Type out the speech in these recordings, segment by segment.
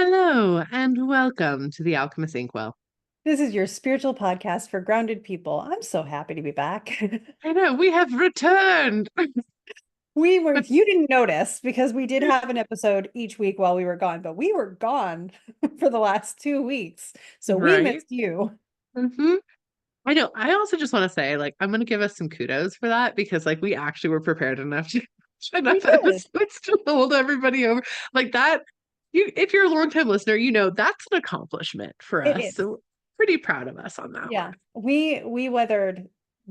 Hello and welcome to the Alchemist Inkwell. This is your spiritual podcast for grounded people. I'm so happy to be back. I know we have returned, but You didn't notice because we did have an episode each week while we were gone, but we were gone for the last 2 weeks. So we right. missed you. hmm I know. I also just want to say, I'm going to give us some kudos for that because, we actually were prepared enough to We enough did. episodes to hold everybody over like that. If you're a longtime listener, that's an accomplishment for It us. is. So pretty proud of us on that one. Yeah. We weathered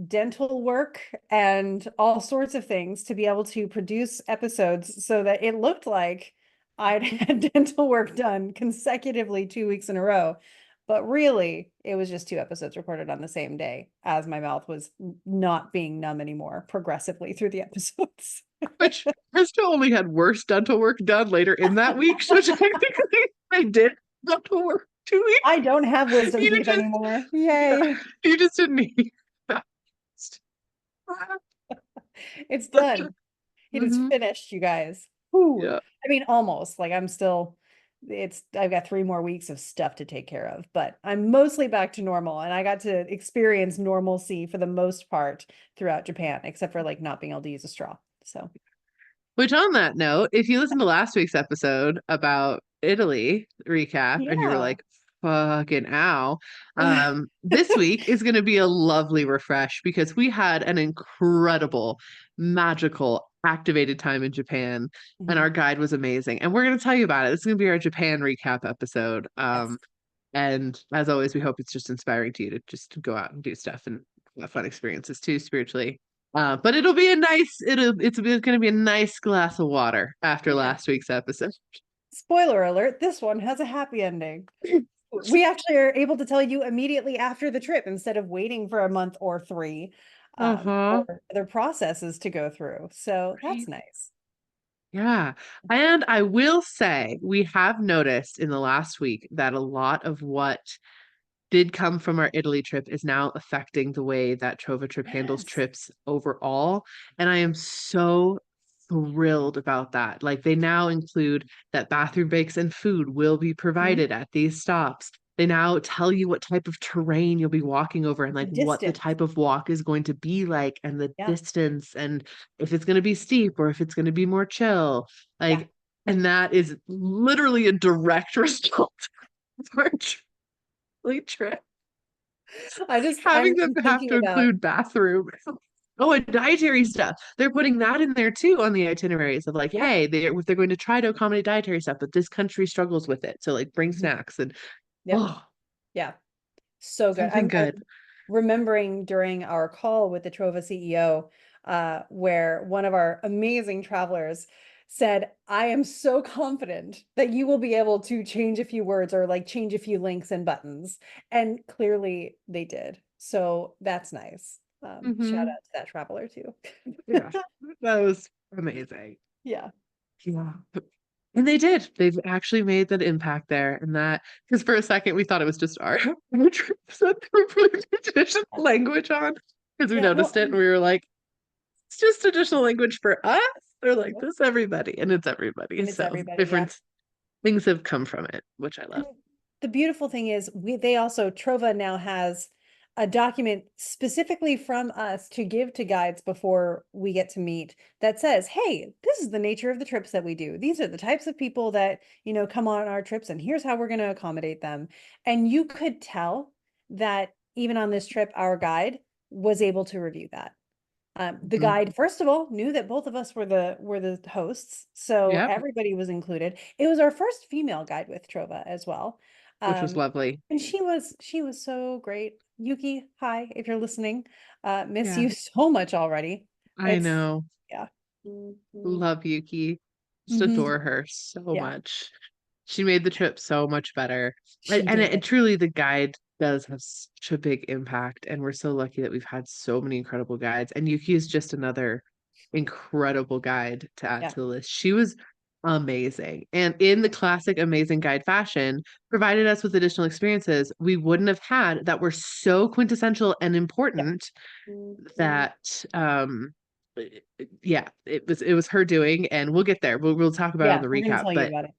dental work and all sorts of things to be able to produce episodes so that it looked like I'd had dental work done consecutively 2 weeks in a row. But really, it was just two episodes recorded on the same day as my mouth was not being numb anymore progressively through the episodes. Which Krista only had worse dental work done later in that week, so technically I did dental work 2 weeks. I don't have wisdom You teeth just, anymore. yeah, Yay. you just didn't need that. It's done. It is hmm finished, you guys. Whew. Yeah. I mean, almost. I've got 3 more weeks of stuff to take care of, but I'm mostly back to normal. And I got to experience normalcy for the most part throughout Japan, except for like not being able to use a straw. So, Which, on that note, if you listen to last week's episode about Italy recap and you were yeah. like, fucking ow, this week is going to be a lovely refresh because we had an incredible, magical, activated time in Japan and Mhm. our guide was amazing. And we're going to tell you about it. This is going to be our Japan recap episode. Yes. And as always, we hope it's just inspiring to you to just go out and do stuff and have fun experiences too, spiritually. But it's going to be a nice glass of water after Yeah. last week's episode. Spoiler alert, this one has a happy ending. We actually are able to tell you immediately after the trip instead of waiting for a month or three Uh-huh. for other processes to go through. So that's Right. nice. Yeah. And I will say, we have noticed in the last week that a lot of what did come from our Italy trip is now affecting the way that Trova Trip handles Yes. trips overall. And I am so thrilled about that. Like they now include that bathroom breaks and food will be Mhm. provided at these stops. They now tell you what type of terrain you'll be walking over and The like what the distance. type of walk is going to be like and the Yeah. distance and if it's going to be steep or if it's going to be more chill. Yeah. Like, and that is literally a direct result of our trip having them I'm have thinking to about, include bathroom. Oh, and dietary stuff. They're putting that in there too on the itineraries of like, yeah. hey, they're going to try to accommodate dietary stuff, but this country struggles with it. So like bring Mhm. snacks and Yep. oh, Yeah. So good. something I'm good. remembering during our call with the Trova CEO, where one of our amazing travelers said, I am so confident that you will be able to change a few words or like change a few links and buttons. And clearly they did. So that's nice. Shout hmm out to that traveler too. Yeah, that was amazing. Yeah. Yeah. And they did. They've actually made that impact there. And that, because for a second we thought it was just our trips that they were putting additional language on because we Yeah. Well, noticed it and we were like, it's just additional language for us. They're like, yep. this everybody. And it's everybody. And it's So everybody. Yeah. different things have come from it, which I And love. the beautiful thing is they also Trova now has a document specifically from us to give to guides before we get to meet that says, hey, this is the nature of the trips that we do. These are the types of people that, come on our trips and here's how we're going to accommodate them. And you could tell that even on this trip, our guide was able to review that. The Mhm. guide, first of all, knew that both of us were the hosts, so Yep. everybody was included. It was our first female guide with Trova as well, Which was um, lovely. and she was so great. Yuki, hi, if you're listening, miss Yeah. you so much already. I It's know. yeah, mm-hmm. Love Yuki. Just Mm-hmm. adore her so Yeah, much. She made the trip so much better. she And did. truly, the guide does have such a big impact. And we're so lucky that we've had so many incredible guides. And Yuki is just another incredible guide to add Yeah, to the list. She was amazing. And in the classic amazing guide fashion, provided us with additional experiences we wouldn't have had that were so quintessential and yeah. important Mhm. that yeah, it was her doing, and we'll get there. We'll talk about it on Yeah, the we're gonna recap, tell you but about it.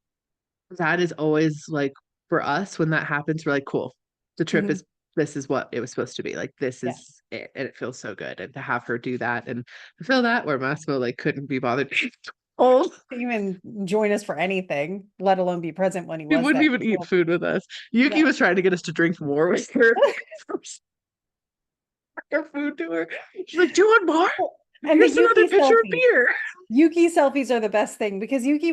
that is always like for us when that happens, we're like, cool. The trip Mhm. is this is what it was supposed to be. Like this Yeah. is it. And it feels so good. And to have her do that and feel that where Massimo like couldn't be bothered being old. Even join us for anything, let alone be present when he He was wouldn't that even eat old. food with us. Yuki No. was trying to get us to drink more with her. Our food to her. She's like, do you want more? And the Here's another Yuki pitcher of selfie. beer. Yuki selfies are the best thing because Yuki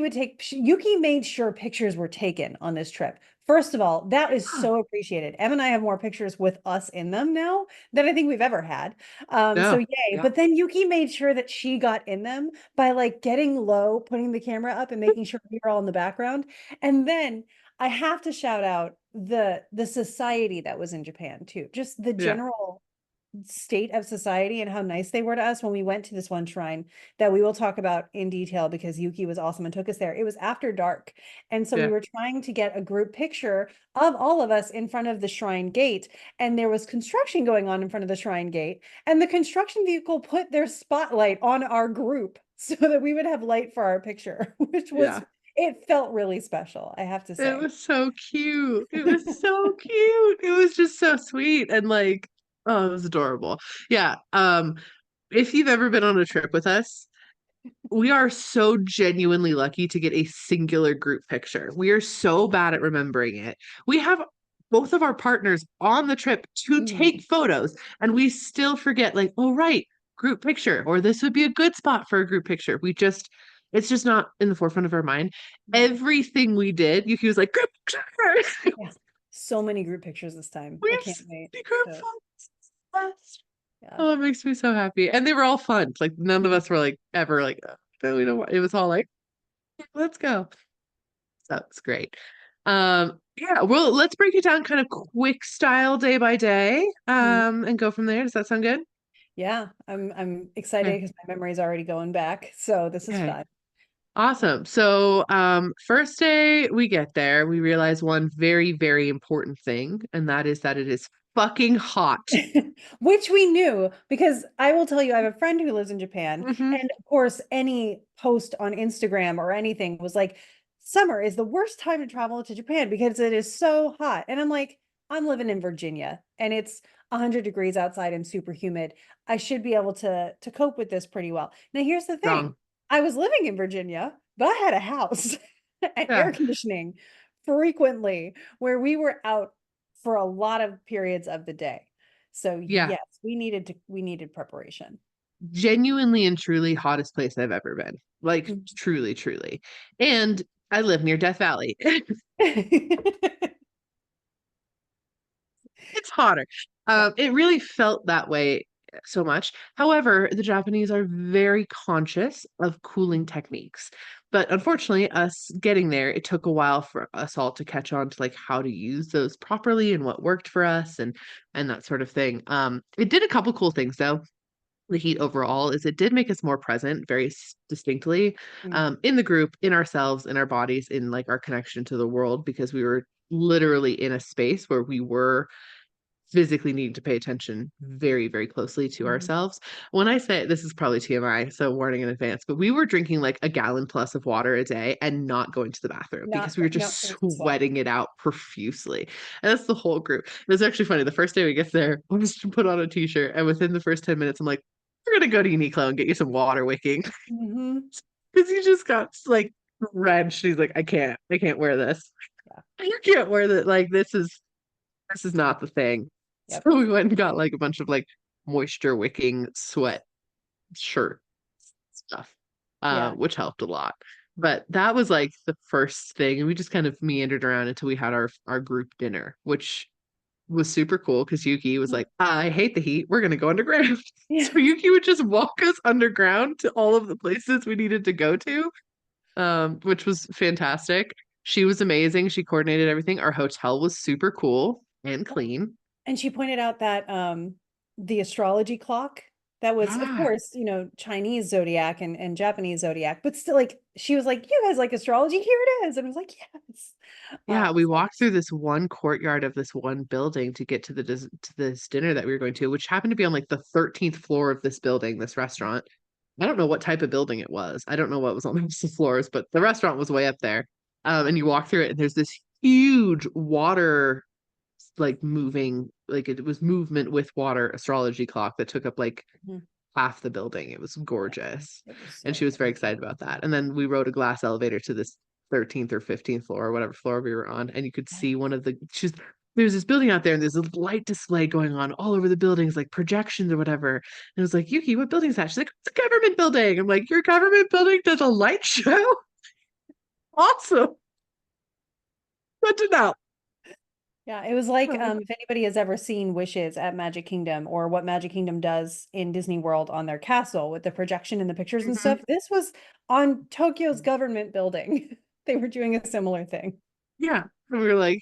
made sure pictures were taken on this trip. First of all, that is Huh. so appreciated. Em and I have more pictures with us in them now than I think we've ever had. So No. yay. Yeah. But then Yuki made sure that she got in them by like getting low, putting the camera up and making sure we were all in the background. And then I have to shout out the society that was in Japan too. Just the Yeah. general state of society and how nice they were to us when we went to this one shrine that we will talk about in detail because Yuki was awesome and took us there. It was after dark. And so we Yeah. were trying to get a group picture of all of us in front of the shrine gate. And there was construction going on in front of the shrine gate. And the construction vehicle put their spotlight on our group so that we would have light for our picture, which was, Yeah. it felt really special, I have to It say. was so cute. It was so cute. It was just so sweet and like, oh, it was adorable. Yeah. If you've ever been on a trip with us, we are so genuinely lucky to get a singular group picture. We are so bad at remembering it. We have both of our partners on the trip to Mhm. take photos, and we still forget, like, oh, right, group picture, or this would be a good spot for a group picture. It's just not in the forefront of our mind. Everything we did, Yuki was like, group picture. Yeah. So many group pictures this time. We I have can't so wait many group to, photos. yeah. Oh, it makes me so happy. And they were all fun. Like none of Mhm. us were like ever like, "Oh, no, we don't want-" It was all like, let's go. So it's great. Yeah, well, let's break it down kind of quick style day by day, Mhm. and go from there. Does that sound good? Yeah, I'm excited Okay. because my memory is already going back. So this is Okay. fun. Awesome. So, first day we get there, we realize one very, very important thing, and that is that it is fucking hot. Which we knew because I will tell you, I have a friend who lives in Japan. Hmm. And of course, any post on Instagram or anything was like, summer is the worst time to travel to Japan because it is so hot. And I'm like, I'm living in Virginia and it's 100 degrees outside and super humid. I should be able to cope with this pretty well. Now, here's the thing. Wrong. I was living in Virginia, but I had a house and air Yeah. conditioning frequently where we were out for a lot of periods of the day. So Yeah. yes, we needed preparation. Genuinely and truly hottest place I've ever been. Like Mhm. truly, truly. And I live near Death Valley. It's hotter. Yeah. It really felt that way so much. However, the Japanese are very conscious of cooling techniques. But unfortunately, us getting there, it took a while for us all to catch on to like how to use those properly and what worked for us and that sort of thing. It did a couple cool things though. The heat overall is it did make us more present very distinctly, Mm. in the group, in ourselves, in our bodies, in like our connection to the world because we were literally in a space where we were physically needing to pay attention very, very closely to Mhm. ourselves. When I say this is probably TMI, so warning in advance, but we were drinking like a gallon plus of water a day and not going to the bathroom because we were No, just it was sweat. sweating it out profusely. And that's the whole group. It was actually funny. The first day we get there, we just put on a t-shirt, and within the first 10 minutes, I'm like, we're gonna go to Uniqlo and get you some water wicking. Hmm. Because he just got like drenched. He's like, I can't wear this. Yeah. You can't wear that. Like this is not the thing. So Yep. we went and got like a bunch of like moisture wicking sweat shirt stuff, Yeah. which helped a lot. But that was like the first thing, and we just kind of meandered around until we had our group dinner, which was super cool because Yuki was like, I hate the heat. We're gonna go underground. Yeah. So Yuki would just walk us underground to all of the places we needed to go to, which was fantastic. She was amazing. She coordinated everything. Our hotel was super cool and clean. And she pointed out that the astrology clock that was, of Yeah. course, Chinese zodiac and Japanese zodiac, but still like she was like, you guys like astrology? Here it is. And I was like, yes. Yeah, we So walked through this one courtyard of this one building to get to to this dinner that we were going to, which happened to be on like the 13th floor of this building, this restaurant. I don't know what type of building it was. I don't know what was on the floors, but the restaurant was way up there. And you walk through it, and there's this huge water, like moving, like it was movement with water astrology clock that took up like Mhm. half the building. It was Yeah, gorgeous. it was And so she was very pretty. excited about that. And then we rode a glass elevator to this 13th or 15th floor, or whatever floor we were on. And you could Yeah. see one of the, there's this building out there, and there's a light display going on all over the buildings, like projections or whatever. And it was like, Yuki, what building is that? She's like, it's a government building. I'm like, your government building does a light show? Awesome. Good to know. Yeah, it was like Oh. if anybody has ever seen Wishes at Magic Kingdom or what Magic Kingdom does in Disney World on their castle with the projection and the pictures and Mhm. stuff, this was on Tokyo's government building. They were doing a similar thing. Yeah. And we were like,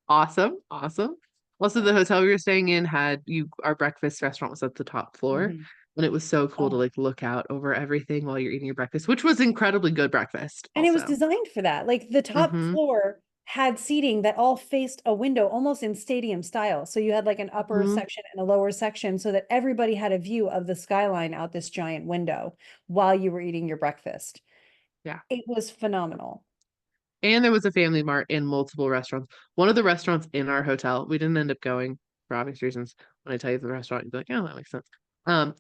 awesome, awesome. Also, Yeah. the hotel we were staying in had our breakfast restaurant was at the top floor. Mhm. And it was so cool to Oh, like look out over everything while you're eating your breakfast, which was incredibly good breakfast and it was also. designed for that. Like the top Mm-hmm. floor had seating that all faced a window almost in stadium style. So you had like an upper Mm-hmm. section and a lower section so that everybody had a view of the skyline out this giant window while you were eating your breakfast. Yeah. It was phenomenal. And there was a family mart in multiple restaurants. One of the restaurants in our hotel, we didn't end up going for obvious reasons. When I tell you the restaurant, you'd be like, oh, that makes sense.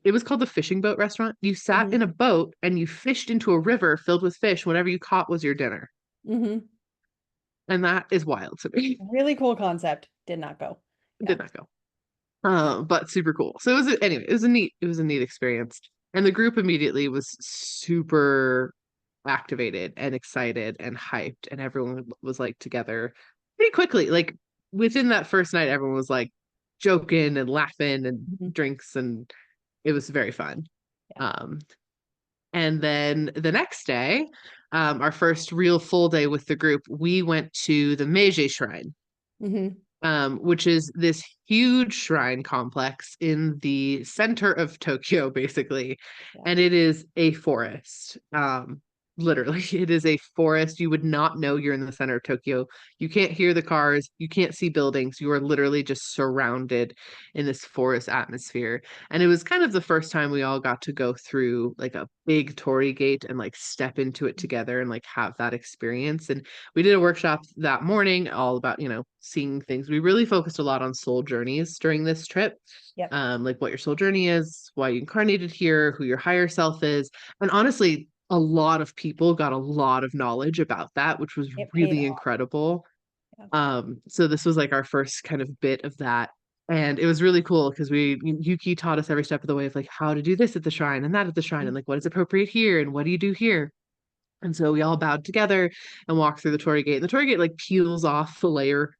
It was called the Fishing Boat Restaurant. You sat Mhm. in a boat and you fished into a river filled with fish. Whatever you caught was your dinner. Mhm. And that is wild to me. Really cool concept. Did not go. Yeah. Did not go. But super cool. So anyway, it was a neat experience. And the group immediately was super activated and excited and hyped, and everyone was like together pretty quickly. Like within that first night, everyone was like joking and laughing and Mhm. drinks, and it was very fun. Yeah. Um, and then the next day, our first real full day with the group, we went to the Meiji Shrine, Mhm. which is this huge shrine complex in the center of Tokyo, basically. Yeah. And it is a forest. Literally, it is a forest. You would not know you're in the center of Tokyo. You can't hear the cars, you can't see buildings. You are literally just surrounded in this forest atmosphere. And it was kind of the first time we all got to go through like a big torii gate and like step into it together and like have that experience. And we did a workshop that morning all about, seeing things. We really focused a lot on soul journeys during this trip. Yep. Like what your soul journey is, why you incarnated here, who your higher self is. And honestly, a lot of people got a lot of knowledge about that, which was It paid really off. incredible. Yeah. So this was like our first kind of bit of that. And it was really cool because Yuki taught us every step of the way of like how to do this at the shrine and that at the shrine Mhm. and like what is appropriate here and what do you do here. And so we all bowed together and walked through the Torii Gate. And the Torii Gate like peels off the layer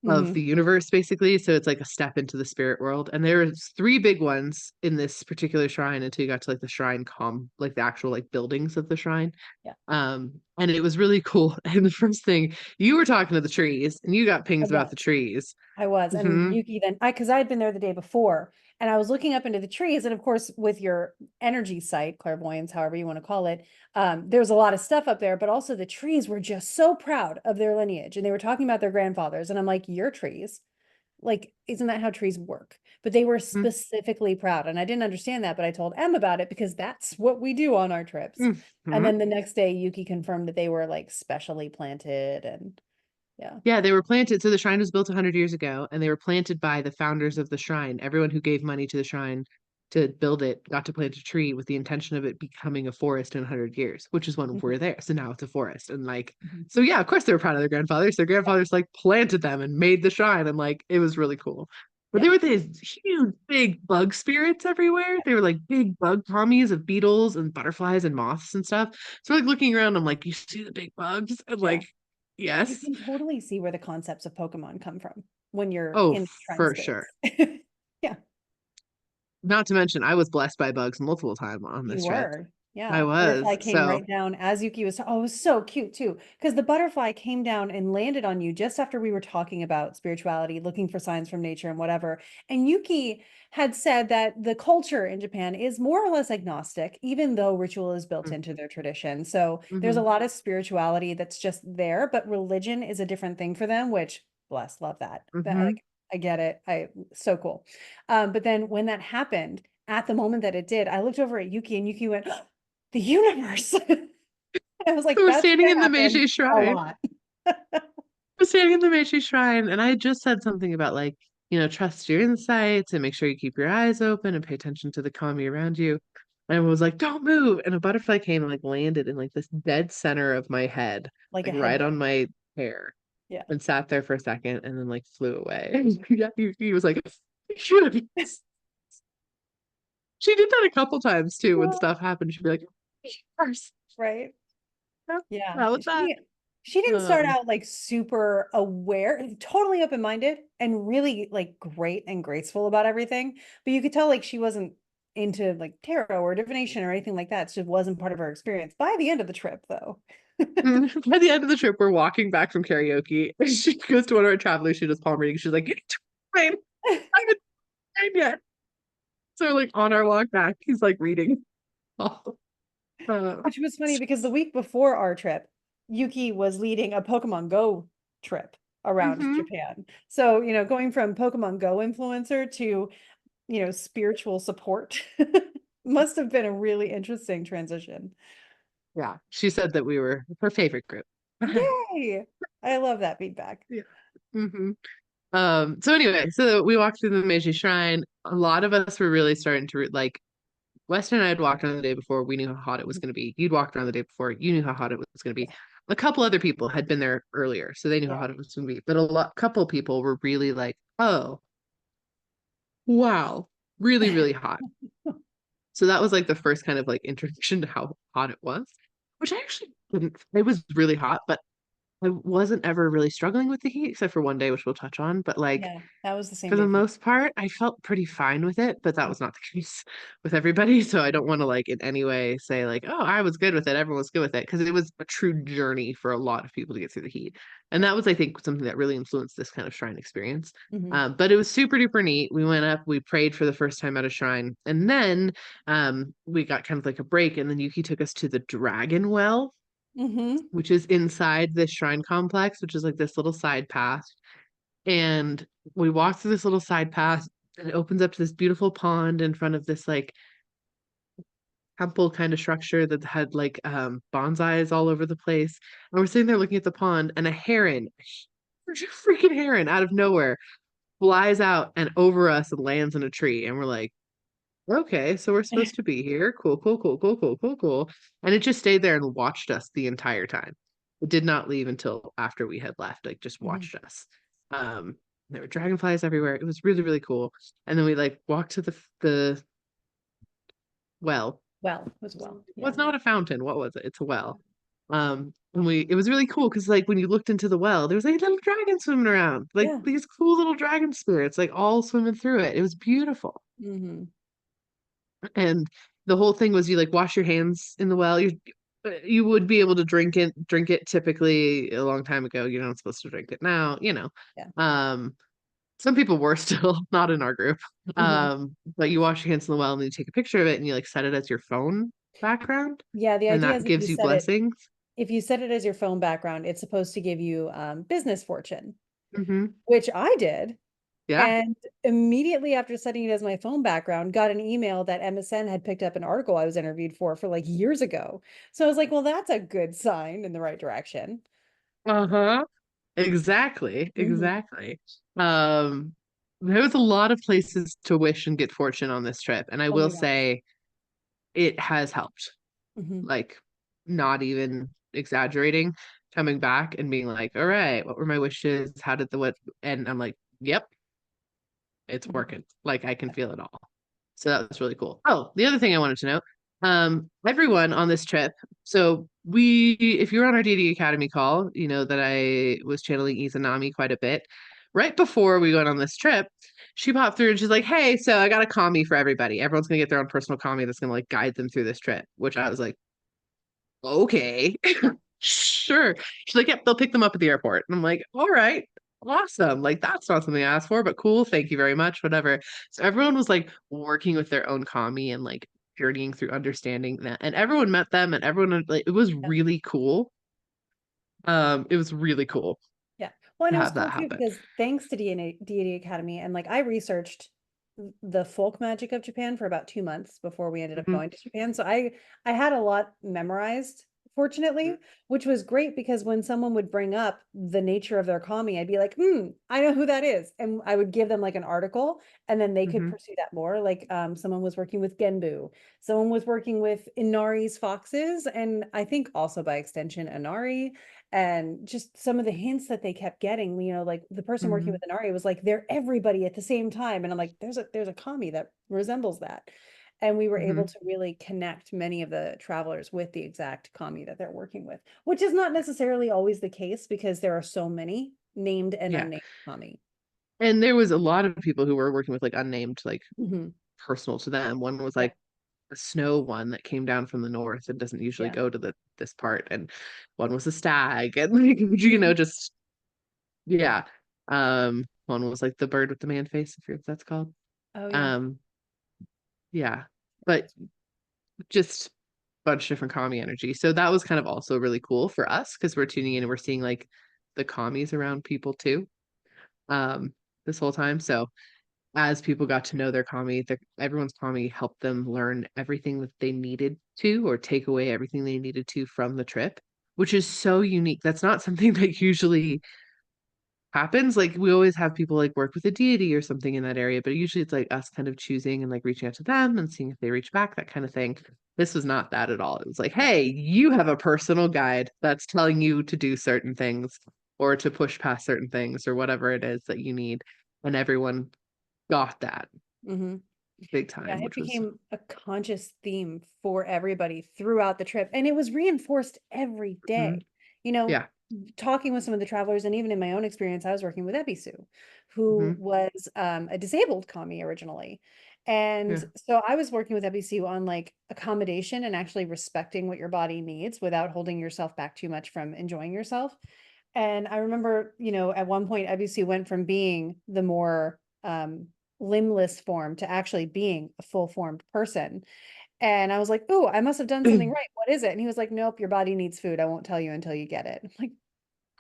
of the Mhm. universe, basically. So it's like a step into the spirit world. And there's three big ones in this particular shrine until you got to like the shrine like the actual like buildings of the shrine. Yeah. And it was really cool. And the first thing you were talking to the trees and you got I pings about was. the trees. I was. And Hmm. Yuki then, because I had been there the day before and I was looking up into the trees. And of course, with your energy sight, clairvoyance, however you want to call it, there's a lot of stuff up there, but also the trees were just so proud of their lineage. And they were talking about their grandfathers. And I'm like, your trees? Like, isn't that how trees work? But they were specifically proud. And I didn't understand that, but I told Em about it because that's what we do on our trips. And Hmm. then the next day, Yuki confirmed that they were like specially planted and yeah. Yeah, they were planted. So the shrine was built 100 years ago, and they were planted by the founders of the shrine. Everyone who gave money to the shrine to build it got to plant a tree with the intention of it becoming a forest in 100 years, which is when Mhm. we're there. So now it's a forest. And like, Mhm. so yeah, of course they were proud of their grandfathers. Their Yeah. grandfathers like planted them and made the shrine, and like it was really cool. But Yeah. there were these huge, big bug spirits everywhere. They were like big bug commies of beetles and butterflies and moths and stuff. So like looking around, I'm like, you see the big bugs? And Yeah. like, You yes. can totally see where the concepts of Pokemon come from when you're Oh, in shrine for space. sure. Yeah, Not to mention, I was blessed by bugs multiple times on you this trip. were. I Yeah, butterfly was. came So, right down as Yuki was. Oh, it was so cute too. Because the butterfly came down and landed on you just after we were talking about spirituality, looking for signs from nature and whatever. And Yuki had said that the culture in Japan is more or less agnostic, even though ritual is built mm, into their tradition. So there's a mhm. lot of spirituality that's just there, but religion is a different thing for them, which bless, love that. That Mhm. like I get it. So cool. But then when that happened, at the moment that it did, I looked over at Yuki and Yuki went, the universe. I was like, We're that's standing gonna in the happen Meiji a Shrine. lot. We're standing in the Meiji Shrine, and I had just said something about like, trust your insights and make sure you keep your eyes open and pay attention to the kami around you. And I was like, don't move. And a butterfly came and like landed in like this dead center of my head, Like a like right on headband. my hair, Yeah. and sat there for a second and then like flew away. Yeah, he was like, should she did that a couple times too when Yeah. stuff happened. She'd be like, first. Right. Yeah, Yeah. that was that. She didn't start Um, out like super aware, totally open-minded and really like great and graceful about everything. But you could tell like she wasn't into like tarot or divination or anything like that. It just wasn't part of her experience by the end of the trip, though. By the end of the trip, we're walking back from karaoke. She goes to one of our travelers. She does palm reading. She's like, "Get to the train. I haven't train yet." So we're like on our walk back, he's like reading. Oh, uh, Which was funny because the week before our trip, Yuki was leading a Pokemon Go trip around mhm. Japan. So, going from Pokemon Go influencer to, spiritual support must have been a really interesting transition. Yeah, she said that we were her favorite group. Yay! I love that feedback. Yeah. hmm So anyway, so we walked through the Meiji Shrine. A lot of us were really starting to like Weston and I had walked around the day before. We knew how hot it was going to be. You'd walked around the day before. You knew how hot it was going to be. A couple other people had been there earlier, so they knew how Yeah. hot it was going to be. But couple people were really like, "Oh, wow, really, really hot." So that was like the first kind of like introduction to how hot it was, which I actually didn't. It was really hot, but I wasn't ever really struggling with the heat except for one day, which we'll touch on. But like Yeah, that was the same for the day for me. most part, I felt pretty fine with it, but that was not the case with everybody. So I don't want to like in any way say like, oh, I was good with it. Everyone was good with it because it was a true journey for a lot of people to get through the heat. And that was, I think, something that really influenced this kind of shrine experience. Hmm. But it was super duper neat. We went up, we prayed for the first time at a shrine, and then we got kind of like a break, and then Yuki took us to the Dragon Well, Hmm. which is inside this shrine complex, which is like this little side path. And we walked through this little side path and it opens up to this beautiful pond in front of this like temple kind of structure that had like bonsais all over the place. And we're sitting there looking at the pond and a heron, a freaking heron out of nowhere flies out and over us and lands in a tree. And we're like, okay, so we're supposed to be here. Cool, cool, cool, cool, cool, cool, cool. And it just stayed there and watched us the entire time. It did not leave until after we had left, like just Hmm. watched us. Um, there were dragonflies everywhere. It was really, really cool. And then we like walked to the well. Well, as It well. Yeah. was not a fountain. What was it? It's a well. And it was really cool because like when you looked into the well, there was like little dragons swimming around, like Yeah. these cool little dragon spirits, like all swimming through it. It was beautiful. Hmm. And the whole thing was you like wash your hands in the well. You would be able to drink it typically a long time ago. You're not supposed to drink it now. Yeah. Um, some people were still not in our group. Hmm. But you wash your hands in the well and then you take a picture of it and you like set it as your phone background, Yeah, the and idea that is gives you blessings. if you set it as your phone background, it's supposed to give you business fortune, Hmm. which I did. Yeah. And immediately after setting it as my phone background, got an email that MSN had picked up an article I was interviewed for like years ago. So I was like, well, that's a good sign in the right direction. Uh-huh. Exactly. Hmm. Exactly. Um, there was a lot of places to wish and get fortune on this trip, and I Oh will my gosh. say it has helped. Hmm. Like, not even exaggerating, coming back and being like, all right, what were my wishes? How did the what? And I'm like, yep, it's Hmm. working. Like, I can feel it all. So that was really cool. Oh, the other thing I wanted to know, everyone on this trip. So if you were on our DD Academy call, you know that I was channeling Izanami quite a bit. Right before we went on this trip, she popped through and she's like, "Hey, so I got a commie for everybody. Everyone's gonna get their own personal commie that's gonna like guide them through this trip." Which I was like, "Okay, sure." She's like, "Yep, they'll pick them up at the airport." And I'm like, "All right, awesome. Like that's not something I asked for, but cool. Thank you very much. Whatever." So everyone was like working with their own commie and like journeying through understanding that, and everyone met them, and everyone like it was Yeah. really cool. It was really cool Yeah. Well, and to it was have cool that too happen. because thanks to Deity Academy, and like I researched the folk magic of Japan for about 2 months before we ended up Mhm. going to Japan. So I had a lot memorized fortunately, which was great because when someone would bring up the nature of their kami, I'd be like, I know who that is. And I would give them like an article and then they could Mm-hmm. pursue that more. Like someone was working with Genbu, someone was working with Inari's foxes, and I think also by extension Inari. And just some of the hints that they kept getting, like the person working Mm-hmm. with Inari was like, they're everybody at the same time. And I'm like, there's a kami that resembles that. And we were able Mm-hmm. to really connect many of the travelers with the exact kami that they're working with, which is not necessarily always the case because there are so many named and Yeah. unnamed kami. And there was a lot of people who were working with like unnamed, like Hmm. personal to them. One was Yeah, like a snow one that came down from the north and doesn't usually yeah. go to this part, and one was a stag, and like Mhm. just yeah. One was like the bird with the man face, if that's called. Oh yeah. Um, yeah, but just bunch of different kami energy. So that was kind of also really cool for us because we're tuning in and we're seeing like the kamis around people too. Um, this whole time. So as people got to know their kami, everyone's kami helped them learn everything that they needed to, or take away everything they needed to from the trip, which is so unique. That's not something that usually happens. Like we always have people like work with a deity or something in that area, but usually it's like us kind of choosing and like reaching out to them and seeing if they reach back, that kind of thing. This was not that at all. It was like, Yeah. hey, you have a personal guide that's telling you to do certain things or to push past certain things or whatever it is that you need. And everyone got that Hmm. big Yeah, time, it which was became a conscious theme for everybody throughout the trip. And it was reinforced every mhm. day. You know, Yeah. talking with some of the travelers, and even in my own experience, I was working with Ebisu, who Hmm. was a disabled kami originally. And Yeah. so I was working with Ebisu on like accommodation and actually respecting what your body needs without holding yourself back too much from enjoying yourself. And I remember, at one point, IBC went from being the more limbless form to actually being a full formed person. And I was like, oh, I must have done something right. What is it? And he was like, nope, your body needs food. I won't tell you until you get it. I'm like,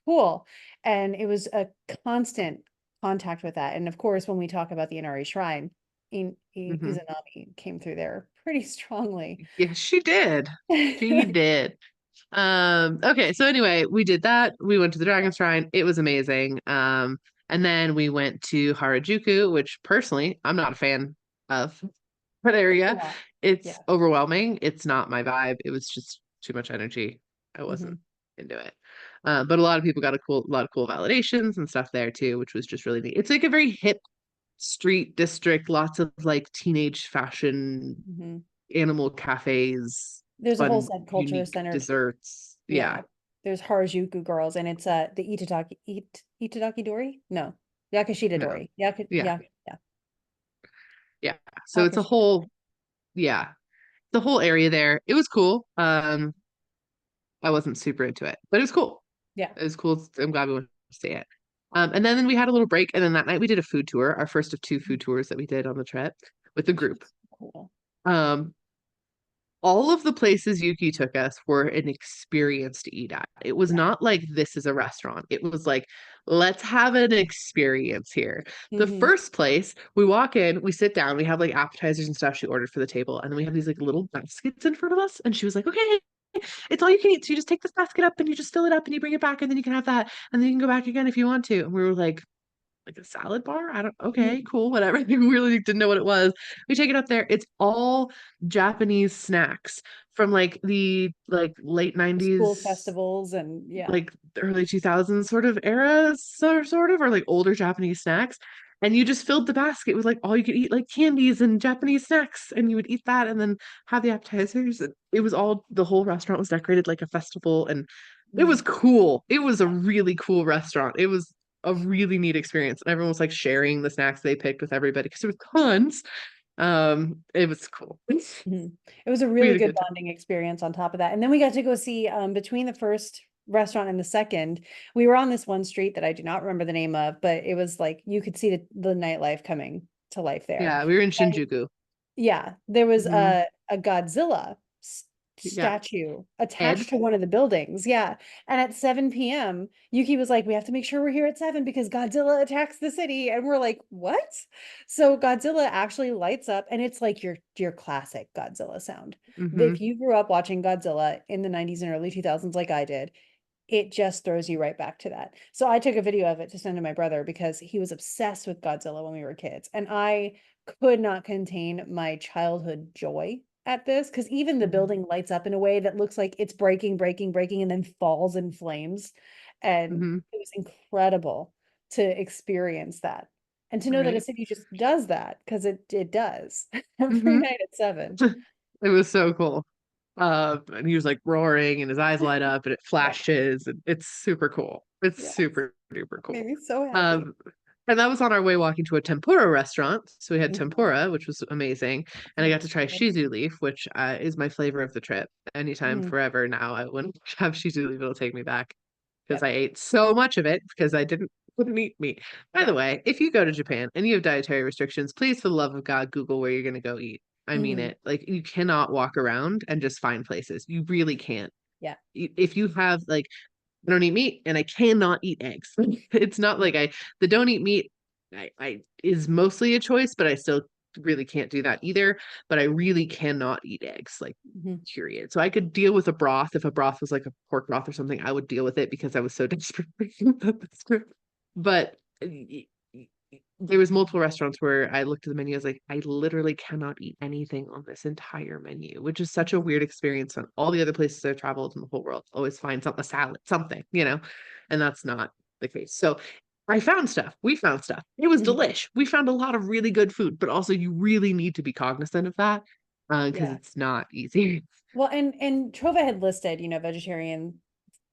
cool. And it was a constant contact with that. And of course, when we talk about the Inari Shrine, Hmm. Izanami came through there pretty strongly. Yeah, she did. She did. Okay, so anyway, we did that. We went to the Dragon Shrine. It was amazing. And then we went to Harajuku, which personally I'm not a fan of that It's a area. lot. It's Yeah. overwhelming. It's not my vibe. It was just too much energy. I Hmm. wasn't into it. But a lot of people got a lot of cool validations and stuff there too, which was just really neat. It's like a very hip street district, lots of like teenage fashion, Hmm. animal cafes, There's a whole fun, subculture unique centered. desserts. Yeah. Yeah. There's Harajuku girls, and it's the Itadaki Dori? No. Yakashita No. Dori. Yeah. Yeah. Yeah. So it's a Akashita. whole, yeah, the whole area there. It was cool. I wasn't super into it, but it was cool. Yeah. It was cool. I'm glad we went to stay it. And then we had a little break, and then that night we did a food tour, our first of two food tours that we did on the trip with the Which group. was cool. Um, all of the places Yuki took us were an experience to eat at. It was Yeah. not like this is a restaurant. It was like, let's have an experience here. The Hmm. first place, we walk in, we sit down, we have like appetizers and stuff she ordered for the table, and then we have these like little baskets in front of us. And she was like, okay, it's all you can eat. So you just take this basket up and you just fill it up and you bring it back, and then you can have that. And then you can go back again if you want to. And we were like a salad bar? I don't, okay, cool, whatever. We really didn't know what it was. We take it up there. It's all Japanese snacks from like the like late School 90s, festivals and yeah. like the early 2000s sort of era, sort of, or like older Japanese snacks. And you just filled the basket with like all you could eat, like candies and Japanese snacks, and you would eat that and then have the appetizers. It was all, the whole restaurant was decorated like a festival, and it was Mm. cool. It was a really cool restaurant. It was a really neat experience. And everyone was like sharing the snacks they picked with everybody because there was tons. It was cool. Mhm. It was a We really had a good good time. bonding experience on top of that. And then we got to go see between the first restaurant and the second, we were on this one street that I do not remember the name of, but it was like you could see the nightlife coming to life there. Yeah, we were in And Shinjuku. yeah, there was Hmm. a Godzilla Yeah. statue Ed. attached to one of the buildings. Yeah. And at 7 p.m., Yuki was like, we have to make sure we're here at 7 because Godzilla attacks the city. And we're like, what? So Godzilla actually lights up and it's like your classic Godzilla sound. Mm-hmm. If you grew up watching Godzilla in the 90s and early 2000s like I did, it just throws you right back to that. So I took a video of it to send to my brother because he was obsessed with Godzilla when we were kids. And I could not contain my childhood joy at this because even the Mm-hmm. building lights up in a way that looks like it's breaking, breaking, breaking, and then falls in flames. And Mm-hmm. it was incredible to experience that. And to know that a Right. city just does that because it does every Mm-hmm. night at 7. It was so cool. And he was like roaring and his eyes light up and it Yeah. flashes and it's super cool. It's Yeah. super duper Made cool. me so happy. Um, and that was on our way walking to a tempura restaurant. So we had Mhm. tempura, which was amazing. And I Oh, got to so try good. shizu leaf, which is my flavor of the trip. Anytime, Mhm. forever now, I wouldn't have shizu leaf. It'll take me back because Yep. I ate so much of it because I couldn't eat meat. By Yeah. the way, if you go to Japan and you have dietary restrictions, please, for the love of God, Google where you're going to go eat. I mean Mhm. it. Like you cannot walk around and just find places. You really can't. Yeah. If you have like I don't eat meat and I cannot eat eggs. It's not Mhm. like the don't eat meat I is mostly a choice, but I still really can't do that either. But I really cannot eat eggs, like Mhm. period. So I could deal with a broth if a broth was like a pork broth or something. I would deal with it because I was so desperate for the script. But there was multiple restaurants where I looked at the menu. I was like, I literally cannot eat anything on this entire menu, which is such a Mhm. weird experience. On all the other places I've traveled in the whole world, always find something, a salad, something, and that's not the case. So I found stuff. We found stuff. It was Mhm. delish. We found a lot of really good food, but also you really need to be cognizant of that because Yeah. it's not easy. Well, and Trova had listed, vegetarian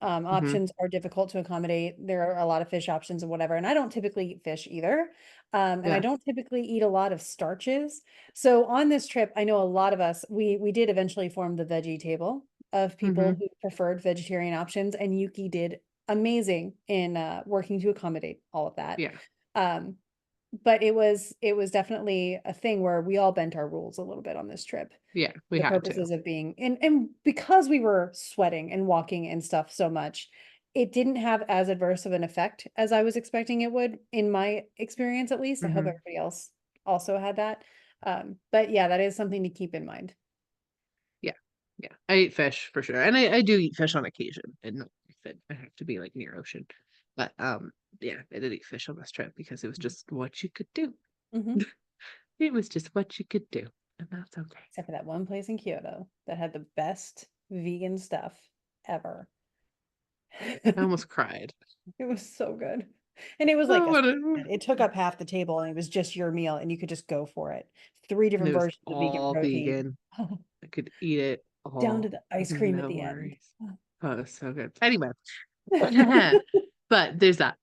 Hmm. options are difficult to accommodate. There are a lot of fish options and whatever. And I don't typically eat fish either. And I Yeah. don't typically eat a lot of starches. So on this trip, I know a lot of us, we did eventually form the veggie table of people Hmm. who preferred vegetarian options, and Yuki did amazing in working to accommodate all of that. Yeah. Um, but it was definitely a thing where we all bent our rules a little bit on this trip Yeah. We the had to. purposes of being and because we were sweating and walking and stuff so much, it didn't have as adverse of an effect as I was expecting it would in my experience, at least. I hope Hmm. everybody else also had that. But yeah, that is something to keep in mind. Yeah. Yeah. I eat fish for sure. And I do eat fish on occasion. And not if I have to be like near ocean. But yeah, I did eat fish on this trip because it was just what you could do. Mhm. It was just what you could do. And that's okay. Except for that one place in Kyoto that had the best vegan stuff ever. I almost cried. It was so good. And it was like Oh, a what it took up half the table and it was just your meal and you could just go for it. 3 and different it was versions of vegan all protein. vegan. I could eat it Down to all. the ice cream at No the end. worries. Oh, it was so good. Anyway, but there's that.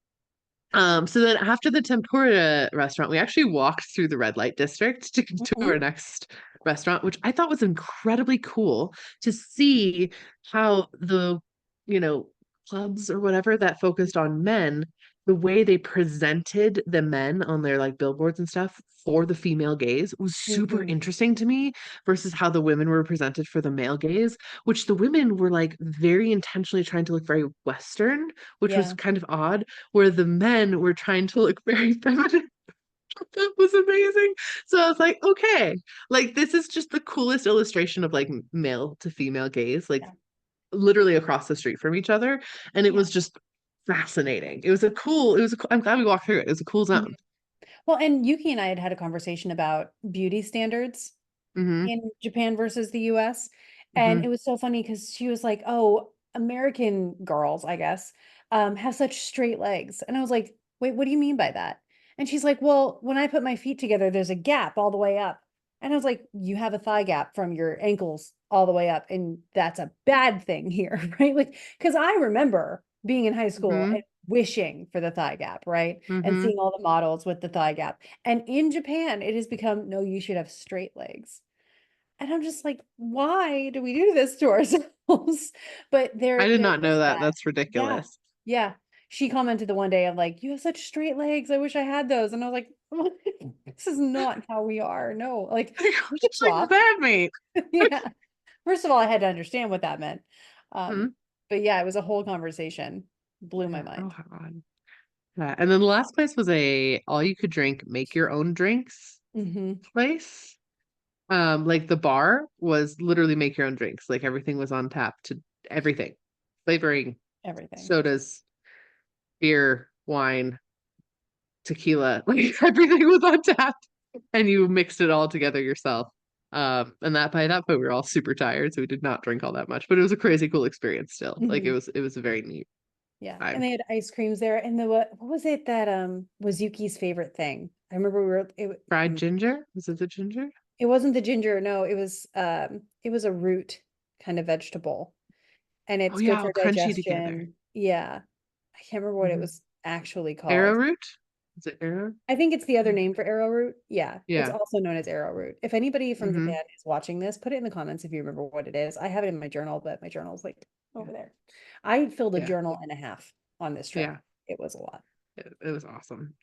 So then after the tempura restaurant, we actually walked through the red light district to get to our Mhm. next restaurant, which I thought was incredibly cool to see how the, you know, clubs or whatever that focused on men, the way they presented the men on their like billboards and stuff for the female gaze was super Mhm. interesting to me versus how the women were presented for the male gaze, which the women were like very intentionally trying to look very Western, which was Yeah. kind of odd where the men were trying to look very feminine. That was amazing. So I was like, okay, like this is just the coolest illustration of like male to female gaze, like Yeah. literally across the street from each other. And it Yeah. was just fascinating. I'm glad we walked through it. It was a cool Mhm. zone. Well, and Yuki and I had had a conversation about beauty standards Hmm. in Japan versus the US. And it Hmm. was so funny because she was like, "Oh, American girls, I guess, have such straight legs." And I was like, "Wait, what do you mean by that?" And she's like, "Well, when I put my feet together, there's a gap all the way up." And I was like, "You have a thigh gap from your ankles all the way up, and that's a bad thing here, right?" Like, because I remember being in high school Hmm. and wishing for the thigh gap, right? And Hmm. seeing all the models with the thigh gap. And in Japan, it has become, no, you should have straight legs. And I'm just like, why do we do this to ourselves? But I there did there not know is that. that. That's Yeah. ridiculous. Yeah. She commented the one day of like, "You have such straight legs. I wish I had those." And I was like, "This is not how we are. No, like we should It's like swap." bad meat. Yeah. First of all, I had to understand what that meant. Mhm. But yeah, it was a whole conversation. Blew my Yeah. Oh mind. God. Yeah. And then the last place was a all you could drink, make your own drinks Hmm. place. Like the bar was literally make your own drinks. Like everything was on tap to everything. Flavoring, Everything. sodas, beer, wine, tequila, like everything was on tap and you mixed it all together yourself. And that by that point we were all super tired, so we did not drink all that much, but it was a crazy cool experience still. Like Hmm. it was a very neat Yeah. And time. they had ice creams there. And the what was it that was Yuki's favorite thing? I remember we were Fried ginger? Was it the ginger? it wasn't the ginger, no, it was a root kind of vegetable. And Oh it's good yeah, all for crunchy together. digestion. Yeah. I can't remember what it Hmm. was actually called. Arrowroot? Is it arrow? I think it's the other name for arrowroot. Yeah, it's Yeah. also known as arrowroot. If anybody from Hmm. Japan is watching this, put it in the comments if you remember what it is. I have it in my journal, but my journal's like Yeah. over there. I filled a Yeah. journal and a half on this trip. Yeah. It was a lot. It was awesome.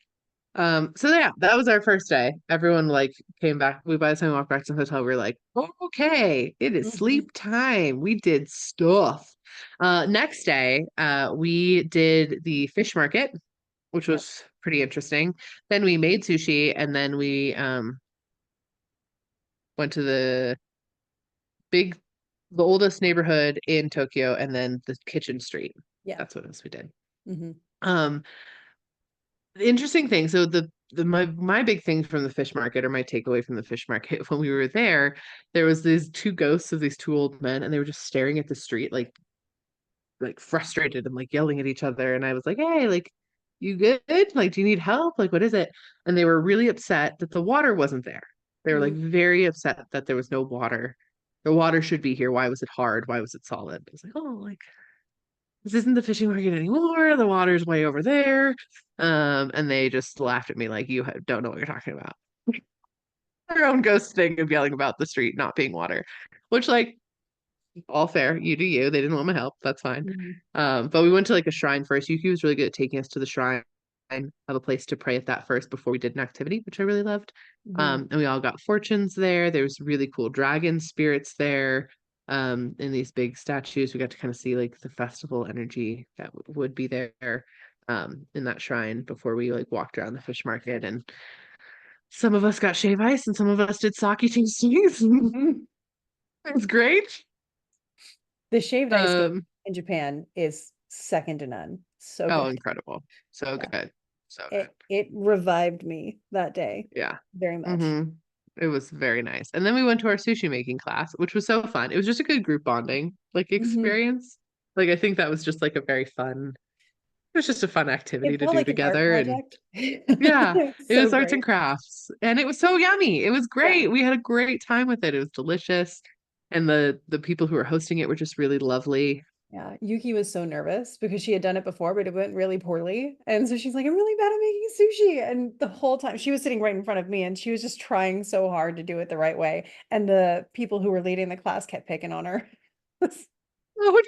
So yeah, that was our first day. Everyone like came back. We by the time we walked back to the hotel, we were like, okay, it is Mhm. sleep time. We did stuff. Next day, we did the fish market, which Yep. was pretty interesting. Then we made sushi, and then we went to big, the oldest neighborhood in Tokyo, and then the kitchen street. Yeah. That's what else we did. Hmm. Um, the interesting thing, so my big thing from the fish market, or my takeaway from the fish market when we were there was these two ghosts of these two old men, and they were just staring at the street like frustrated and like yelling at each other. And I was like, hey, like, you good? Like, do you need help? Like, what is it? And they were really upset that the water wasn't there. They were like Hmm. very upset that there was no water. The water should be here. Why was it hard? Why was it solid? I was like, oh, like this isn't the fishing market anymore. The water's way over there. And they just laughed at me like you don't know what you're talking about. Their own ghost thing of yelling about the street not being water, which like all fair. You do you. They didn't want my help. That's fine. Hmm. But we went to like a shrine first. Yuki was really good at taking us to the shrine, have a place to pray at that first before we did an activity, which I really loved. Hmm. And we all got fortunes there. There was really cool dragon spirits there. In these big statues, we got to kind of see like the festival energy that would be there. In that shrine before we like walked around the fish market, and some of us got shave ice and some of us did sake tastings. Hmm. It was great. The shaved ice game Um, in Japan is second to none. So Oh, good. incredible. So Yeah. good. So good. It revived me that day Yeah. very much. Hmm. It was very nice. And then we went to our sushi making class, which was so fun. It was just a good group bonding like Hmm. experience. Like I think that was just like a very fun, it was just a fun activity It to felt do like an art together. And project. yeah, It's it so was arts and great. crafts. And it was so yummy. It was Yeah. great. We had a great time with it. It was delicious. And the people who were hosting it were just really lovely. Yeah. Yuki was so nervous because she had done it before, but it went really poorly. And so she's like, I'm really bad at making sushi. And the whole time she was sitting right in front of me and she was just trying so hard to do it the right way. And the people who were leading the class kept picking on her. Oh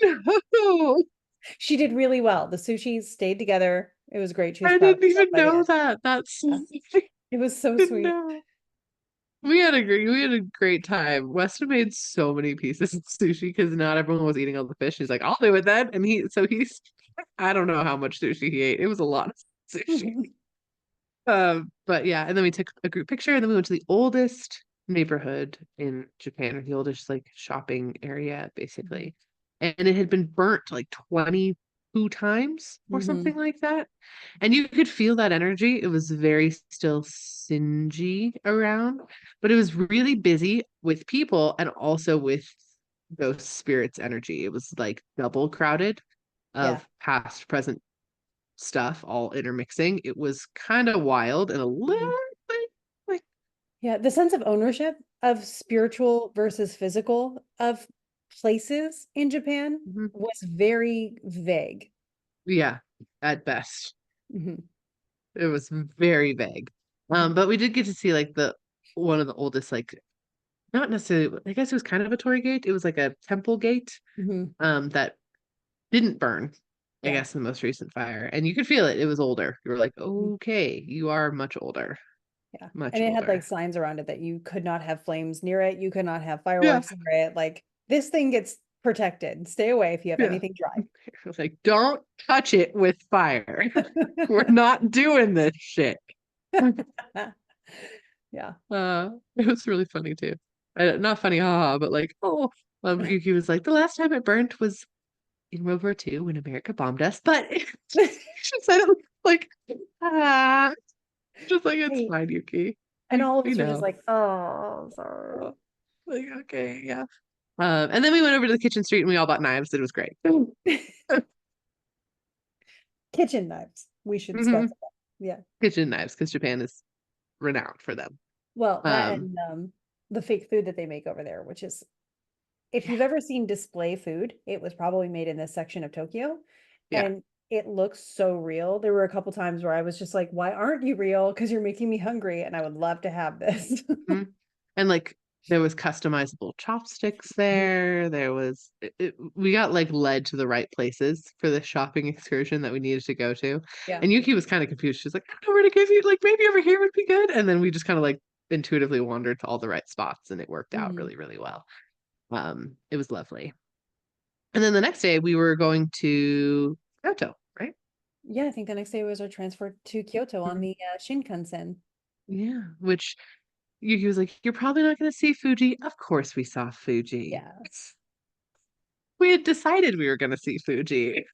no. She did really well. The sushi stayed together. It was great. She was I proud of didn't herself even by the know end. that. That's Yeah. It was so didn't sweet. know. We had a great time. Weston made so many pieces of sushi because not everyone was eating all the fish. He's like, I'll do it then. And he's I don't know how much sushi he ate. It was a lot of sushi. But yeah, and then we took a group picture and then we went to the oldest neighborhood in Japan, or the oldest like shopping area, basically. And it had been burnt like 22 times or Hmm. something like that. And you could feel that energy. It was very still singy around, but it was really busy with people and also with ghost spirits energy. It was like double crowded Yeah. of past, present stuff all intermixing. It was kind of wild and a little Mhm. bit like, Yeah. The sense of ownership of spiritual versus physical of places in Japan mhm, was very vague. yeah, at best. Hmm. It was very vague. But we did get to see like the one of the oldest, like not necessarily, I guess it was kind of a torii gate. It was like a temple gate Hmm. that didn't burn, I Yeah. guess, in the most recent fire. And you could feel it. It was older. You were like, Mhm. okay, you are much older, Yeah. much And it had like older. signs around it that you could not have flames near it. You could not have Yeah. fireworks near it. Like, this thing gets protected. Stay away if you have Yeah. anything dry. Like, don't touch it with fire. We're not doing this shit. Yeah. It was really funny too. Not funny, haha, but like, oh, Yuki was like, the last time it burnt was in World War II when America bombed us, but she said it like, ah, just like it's Right. fine, Yuki. And all of We us were just know. like, oh, sorry. Oh, like, okay, yeah. And then we went over to the kitchen street and we all bought knives. It was great. Kitchen knives, we should Mhm. specify. Yeah. Kitchen knives, because Japan is renowned for them. Well, that Um, and the fake food that they make over there, which is, if yeah, you've ever seen display food, it was probably made in this section of Tokyo, yeah. and it looks so real. There were a couple times where I was just like, why aren't you real? Because you're making me hungry and I would love to have this. Mhm. And like there was customizable chopsticks Mhm. there. There was we got like led to the right places for the shopping excursion that we needed to go to. Yeah. And Yuki was kind of confused. She's like, I don't know where to give you, like maybe over here would be good. And then we just kind of like intuitively wandered to all the right spots and it worked out Mhm. really, really well. It was lovely. And then the next day we were going to Kyoto, right? Yeah, I think the next day was our transfer to Kyoto on Mhm. the Shinkansen. Yeah, which Yuki was like, you're probably not going to see Fuji. Of course we saw Fuji. Yeah. We had decided we were going to see Fuji.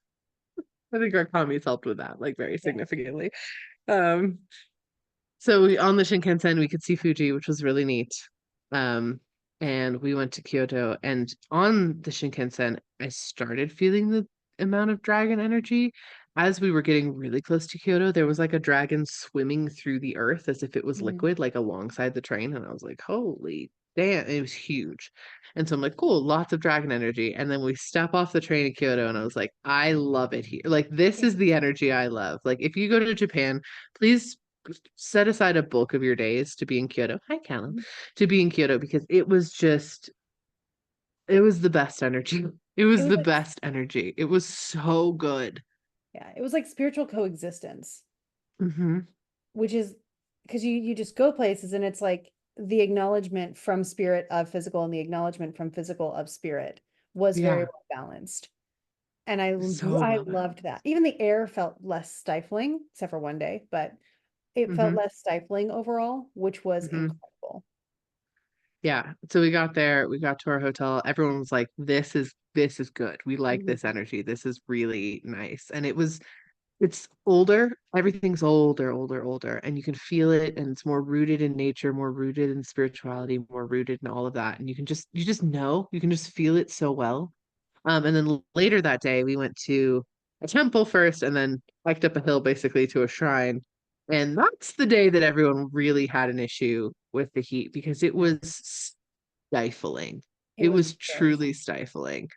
I think our commies helped with that, like very Yeah. significantly. Um, so we on the Shinkansen we could see Fuji, which was really neat. Um, and we went to Kyoto, and on the Shinkansen, I started feeling the amount of dragon energy. As we were getting really close to Kyoto, there was like a dragon swimming through the earth as if it was Mhm. liquid, like alongside the train. And I was like, holy damn, it was huge. And so I'm like, cool, lots of dragon energy. And then we step off the train in Kyoto, and I was like, I love it here. Like, this is the energy I love. Like, if you go to Japan, please set aside a bulk of your days to be in Kyoto. Hi, Callum. To be in Kyoto because it was the best energy. It It was was the like, best energy. It was so good. yeah, it was like spiritual coexistence, Hmm. which is because you just go places and it's like the acknowledgement from spirit of physical and the acknowledgement from physical of spirit was very Yeah, well balanced. And I so I well loved balanced. that. Even the air felt less stifling, except for one day, but it felt Hmm. less stifling overall, which was Hmm. incredible. Yeah. So we got there, we got to our hotel. Everyone was like, this is good. We like Mhm. this energy. This is really nice. And it's older. Everything's older, older, older. And you can feel it. And it's more rooted in nature, more rooted in spirituality, more rooted in all of that. And you just know, you can just feel it so well. And then later that day, we went to a temple first and then hiked up a hill basically to a shrine. And that's the day that everyone really had an issue with the heat because it Yeah, was stifling. it It was was very truly stifling.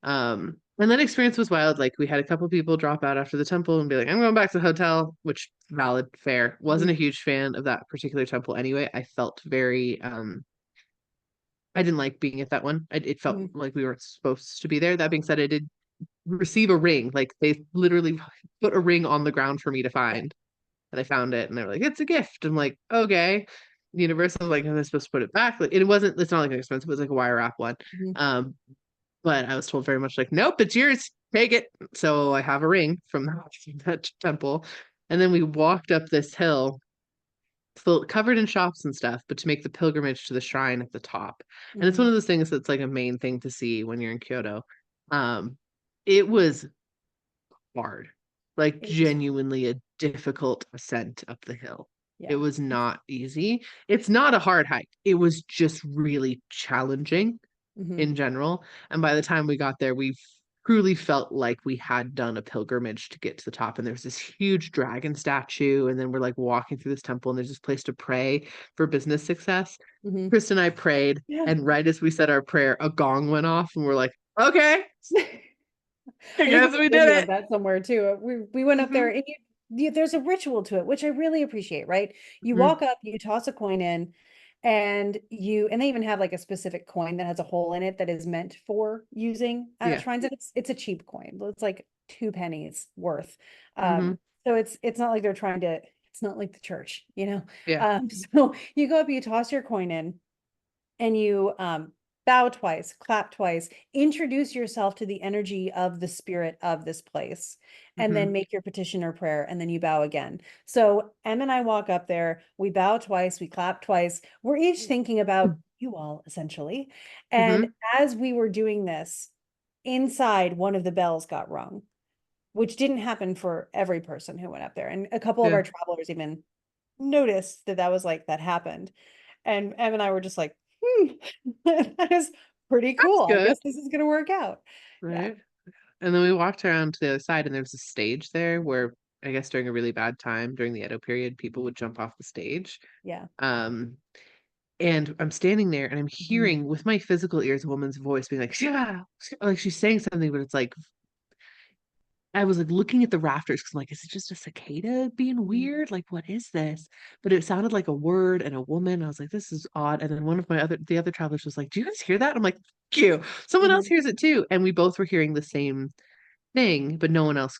And that experience was wild. Like we had a couple people drop out after the temple and be like, I'm going back to the hotel, which valid, fair. Wasn't fun. a huge fan of that particular temple anyway. I felt very I didn't like being at that one. It felt Mhm. like we weren't supposed to be there. That being said, I did receive a ring. Like they literally put a ring on the ground for me to Yeah. find. And I found it and they were like, it's a gift. I'm like, okay. Universal, like, am I supposed to put it back? Like, it wasn't, it's not like an expensive, it was like a wire wrap one. Mhm. Um, but I was told very much like, nope, it's yours. Take it. So I have a ring from that temple. And then we walked up this hill full covered in shops and stuff, but to make the pilgrimage to the shrine at the top. And it's one Mhm. of those things that's like a main thing to see when you're in Kyoto. Um, it was hard, like It was, genuinely a difficult ascent up the hill. It yeah. was not easy. It's not a hard hike. It was just really challenging Mhm. in general. And by the time we got there, we truly felt like we had done a pilgrimage to get to the top. And there's this huge dragon statue. And then we're like walking through this temple, and there's this place to pray for business success. Mhm. Krista and I prayed. Yeah. And right as we said our prayer, a gong went off, and we're like, okay, I I think guess there's we a did video it. of that somewhere too. We went up there Hmm. and there's a ritual to it, which I really appreciate, right? You Hmm. walk up, you toss a coin in, and they even have like a specific coin that has a hole in it that is meant for using at Yeah. shrines. And it's a cheap coin. It's like 2 pennies worth. Hmm. So it's not like they're trying to, it's not like the church. Yeah. So you go up, you toss your coin in, and bow twice, clap twice, introduce yourself to the energy of the spirit of this place, and Mm-hmm. then make your petition or prayer, and then you bow again. So Em and I walk up there, we bow twice, we clap twice. We're each thinking about you all, essentially. And Mm-hmm. as we were doing this, inside one of the bells got rung, which didn't happen for every person who went up there. And a couple of Yeah. our travelers even noticed that that was like that happened. And Em and I were just like, that is pretty That's cool. I good. guess this is gonna work out. Yeah, Right. And then we walked around to the other side, and there was a stage there where I guess during a really bad time, during the Edo period, people would jump off the stage. yeah. Um, and I'm standing there and I'm Mhm, hearing with my physical ears a woman's voice being like, yeah, like she's saying something, but it's like I was like looking at the rafters because I'm like, is it just a cicada being mhm, weird? Like, what is this? But it sounded like a word and a woman. I was like, this is odd. And then one of the other travelers was like, do you guys hear that? I'm like, thank you. Someone else mhm. hears it too. And we both were hearing the same thing, but no one else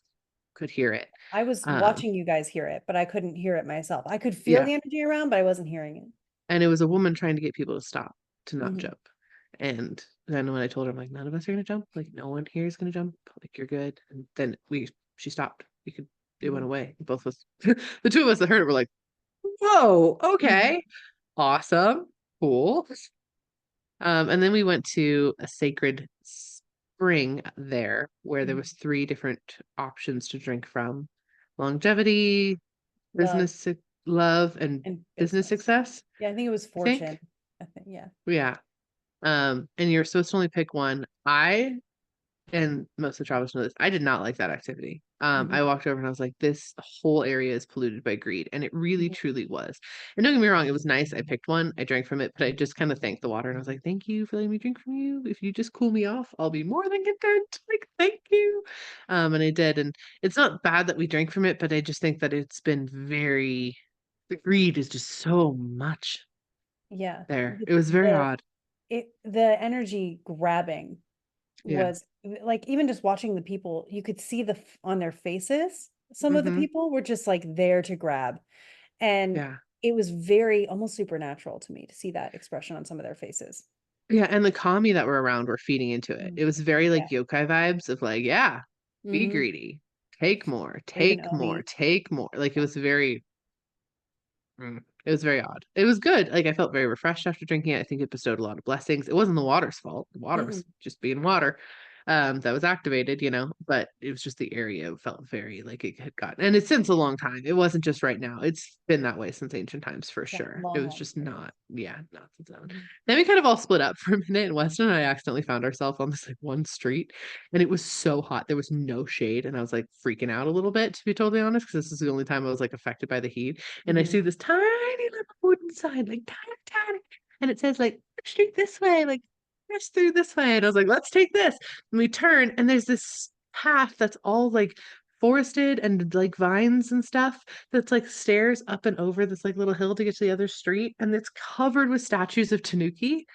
could hear it. I was Um, watching you guys hear it, but I couldn't hear it myself. I could feel yeah. the energy around, but I wasn't hearing it. And it was a woman trying to get people to stop, to not Mhm, jump. And then when I told her, I'm like, none of us are gonna jump. Like, no one here is gonna jump. Like, you're good. And then she stopped. It went mhm, away. Both of us, the two of us that heard it were like, whoa, mhm. okay, awesome, cool. And then we went to a sacred spring there where there Mhm. was three different options to drink from: longevity, Love love, and and business business. success, Yeah, I think it was I think. fortune. I think, yeah. Yeah. And you're supposed to only pick one. And most of the travelers know this, I did not like that activity. I Mhm, walked over and I was like, this whole area is polluted by greed. And it really, mhm, truly was. And don't get me wrong, it was nice. I picked one, I drank from it, but I just kind of thanked the water and I was like, thank you for letting me drink from you. If you just cool me off, I'll be more than content. Like, thank you. And I did. And it's not bad that we drank from it, but I just think that it's been the greed is just so much yeah. there. It was very odd. The energy grabbing Yeah. was like even just watching the people, you could see on their faces. Some of the Hmm. people were just like there to grab. And Yeah. it was very almost supernatural to me to see that expression on some of their faces. Yeah, and the kami that were around were feeding into it. Mm. It was very Yeah. like yokai vibes of like, yeah, be Hmm. greedy, take more, Or even take more, Omi. take more. Like Yeah. it was very odd. It was good. Like I felt very refreshed after drinking it. I think it bestowed a lot of blessings. It wasn't the water's fault. The water Mm-mm. was just being water. That was activated, but it was just the area felt very like it had gotten, and it's since a long time. It wasn't just right now. It's been that way since ancient times for Yeah. sure. It Long, was long just period. not, yeah, not since then. Mhm. Then we kind of all split up for a minute, and Weston and I accidentally found ourselves on this like one street, and it was so hot. There was no shade, and I was like freaking out a little bit, to be totally honest, because this is the only time I was like affected by the heat. And I Mhm. see this tiny little wooden sign, like tiny, tiny, and it says like street this way, like press through this way. And I was like, let's take this. And we turn, and there's this path that's all like forested and like vines and stuff that's like stairs up and over this like little hill to get to the other street, and it's covered with statues of Tanuki.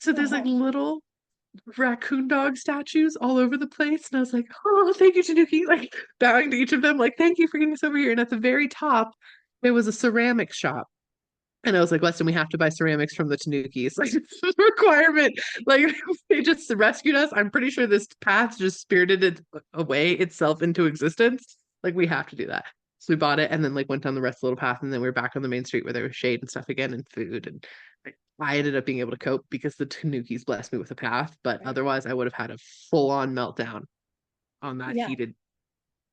So there's like little raccoon dog statues all over the place. And I was like, oh, thank you, Tanuki. Like bowing to each of them, like, thank you for getting us over here. And at the very top, there was a ceramic shop. And I was like, Weston, we have to buy ceramics from the Tanukis. Like, it's a requirement. Like, they just rescued us. I'm pretty sure this path just spirited it away itself into existence. Like, we have to do that. So we bought it and then, like, went down the rest of the little path. And then we were back on the main street where there was shade and stuff again and food. And like, I ended up being able to cope because the Tanukis blessed me with a path. But Right. otherwise, I would have had a full on meltdown on that Yeah. heated.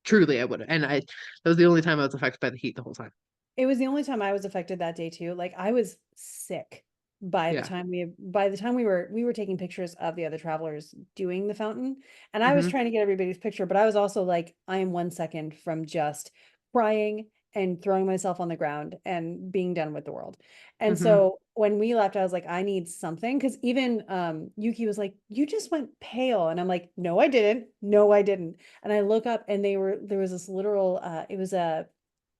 Truly, I would have. That was the only time I was affected by the heat the whole time. It was the only time I was affected that day too. Like I was sick Yeah. by the time we were taking pictures of the other travelers doing the fountain, and I was Hmm. trying to get everybody's picture, but I was also like, I am 1 second from just crying and throwing myself on the ground and being done with the world. And Hmm. so when we left, I was like, I need something. Cause even Yuki was like, you just went pale. And I'm like, no, I didn't. No, I didn't. And I look up and there was this literal it was a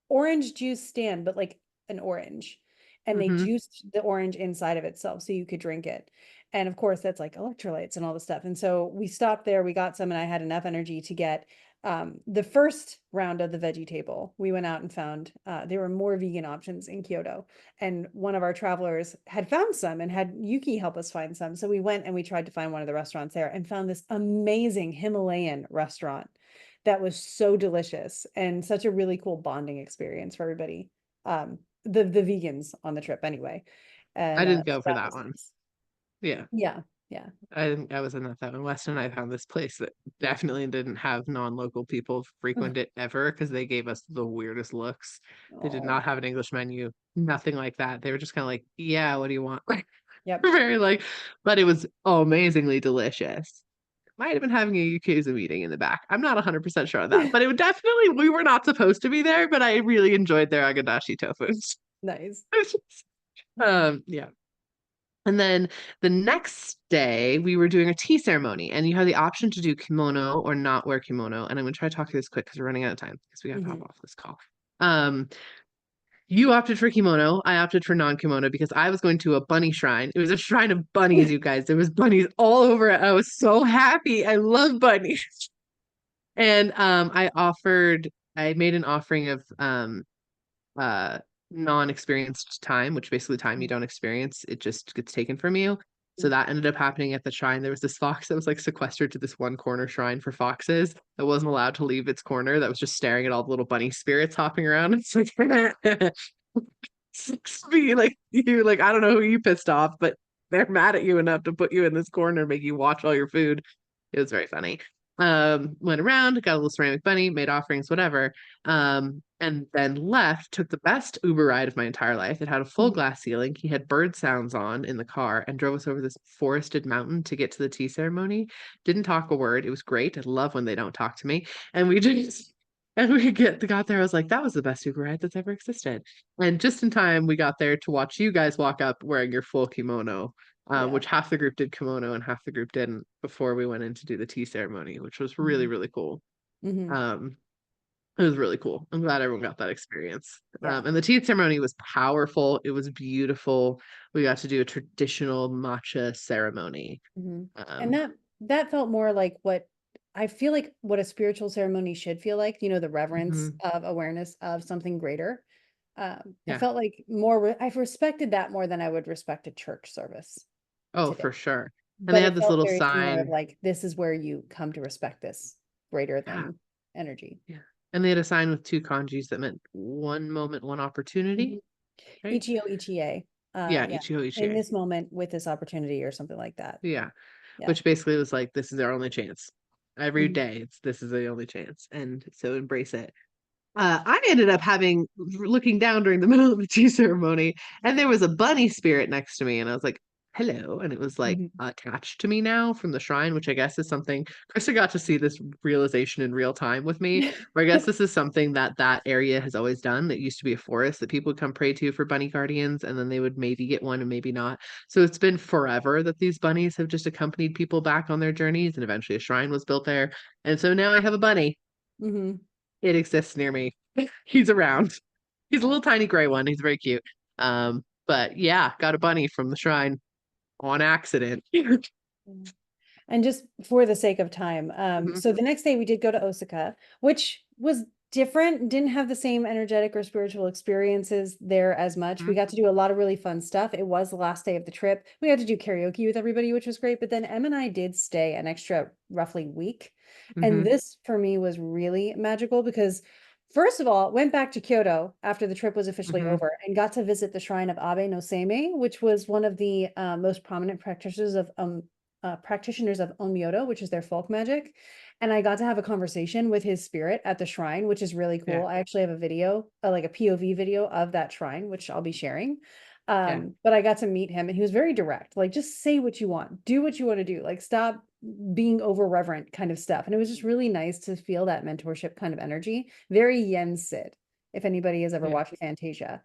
orange juice stand, but like an orange. And they Hmm. juiced the orange inside of itself so you could drink it. And of course, that's like electrolytes and all the stuff. And so we stopped there, we got some, and I had enough energy to get the first round of the veggie table, we went out and found there were more vegan options in Kyoto. And one of our travelers had found some and had Yuki help us find some. So we went and we tried to find one of the restaurants there and found this amazing Himalayan restaurant that was so delicious and such a really cool bonding experience for everybody. The vegans on the trip anyway. I And didn't so go for that that was one. nice. Yeah. Yeah. Yeah. I wasn't at that one. Weston and I found this place that definitely didn't have non-local people frequent it ever because they gave us the weirdest looks. They did Oh, not have an English menu, nothing like that. They were just kind of like, yeah, what do you want? Like yep. very like, but it was amazingly delicious. Might have been having a Yakuza meeting in the back. I'm not 100% sure on that, but it would definitely, we were not supposed to be there, but I really enjoyed their agadashi tofu. Nice. Yeah. And then the next day, we were doing a tea ceremony, and you had the option to do kimono or not wear kimono. And I'm going to try to talk to this quick because we're running out of time because we got to hop Hmm. off this call. Um, you opted for kimono. I opted for non-kimono because I was going to a bunny shrine. It was a shrine of bunnies, you guys. There was bunnies all over it. I was so happy. I love bunnies. And I made an offering of uh non-experienced time, which basically time you don't experience, it just gets taken from you. So that ended up happening at the shrine. There was this fox that was like sequestered to this one corner shrine for foxes that wasn't allowed to leave its corner, that was just staring at all the little bunny spirits hopping around. It's like be like you, like I don't know who you pissed off, but they're mad at you enough to put you in this corner, make you watch all your food. It was very funny. Went around, got a little ceramic bunny, made offerings, whatever. And then left, took the best Uber ride of my entire life. It had a full Hmm. glass ceiling. He had bird sounds on in the car and drove us over this forested mountain to get to the tea ceremony. Didn't talk a word. It was great. I love when they don't talk to me. And we just and we got there. I was like, that was the best Uber ride that's ever existed. And just in time, we got there to watch you guys walk up wearing your full kimono, Yeah. which half the group did kimono and half the group didn't before we went in to do the tea ceremony, which was really, Hmm. really cool. Hmm. Um, it was really cool. I'm glad everyone got that experience. Yeah. And the tea ceremony was powerful. It was beautiful. We got to do a traditional matcha ceremony. Hmm. And Um, that felt more like what I feel like what a spiritual ceremony should feel like, the reverence mhm. of awareness of something greater. I Yeah. felt like more, I've respected that more than I would respect a church service Oh, today. for sure. And they But had it this felt little very similar of sign. like, this is where you come to respect this greater Yeah. than energy. Yeah. And they had a sign with two kanjis that meant one moment, one opportunity, Mhm. right? Ichio Ichie. Yeah, Yeah. Ichigo In Ichie. this moment with this opportunity or something like that. Yeah. Yeah. Which basically was like, this is our only chance. Every Mhm. day, this is the only chance. And so embrace it. I ended up looking down during the middle of the tea ceremony, and there was a bunny spirit next to me, and I was like, "Hello," and it was like Mhm. attached to me now from the shrine, which I guess is something Krista got to see this realization in real time with me. Where I guess this is something that that area has always done. That used to be a forest that people would come pray to for bunny guardians, and then they would maybe get one and maybe not. So it's been forever that these bunnies have just accompanied people back on their journeys, and eventually a shrine was built there, and so now I have a bunny. Mhm. It exists near me. He's around. He's a Yeah. little tiny gray one. He's very cute. But yeah, got a bunny from the shrine on accident. Mm. And just for the sake of time, Mhm, so the next day we did go to Osaka, which was different, didn't have the same energetic or spiritual experiences there as much. We mhm, got to do a lot of really fun stuff. It was the last day of the trip. We got to do karaoke with everybody, which was great. But then Em and I did stay an extra roughly week. And mhm, this for me was really magical because first of all, went back to Kyoto after the trip was officially mhm. over and got to visit the shrine of Abe no Seimei, which was one of the most prominent practitioners of Onmyoto, which is their folk magic. And I got to have a conversation with his spirit at the shrine, which is really Yeah, cool. I actually have a video, like a POV video of that shrine, which I'll be sharing. yeah, But I got to meet him and he was very direct, like just say what you want, do what you want to do, like stop being over reverent kind of stuff. And it was just really nice to feel that mentorship kind of energy. Very Yen Sid, if anybody has ever yeah, watched Fantasia.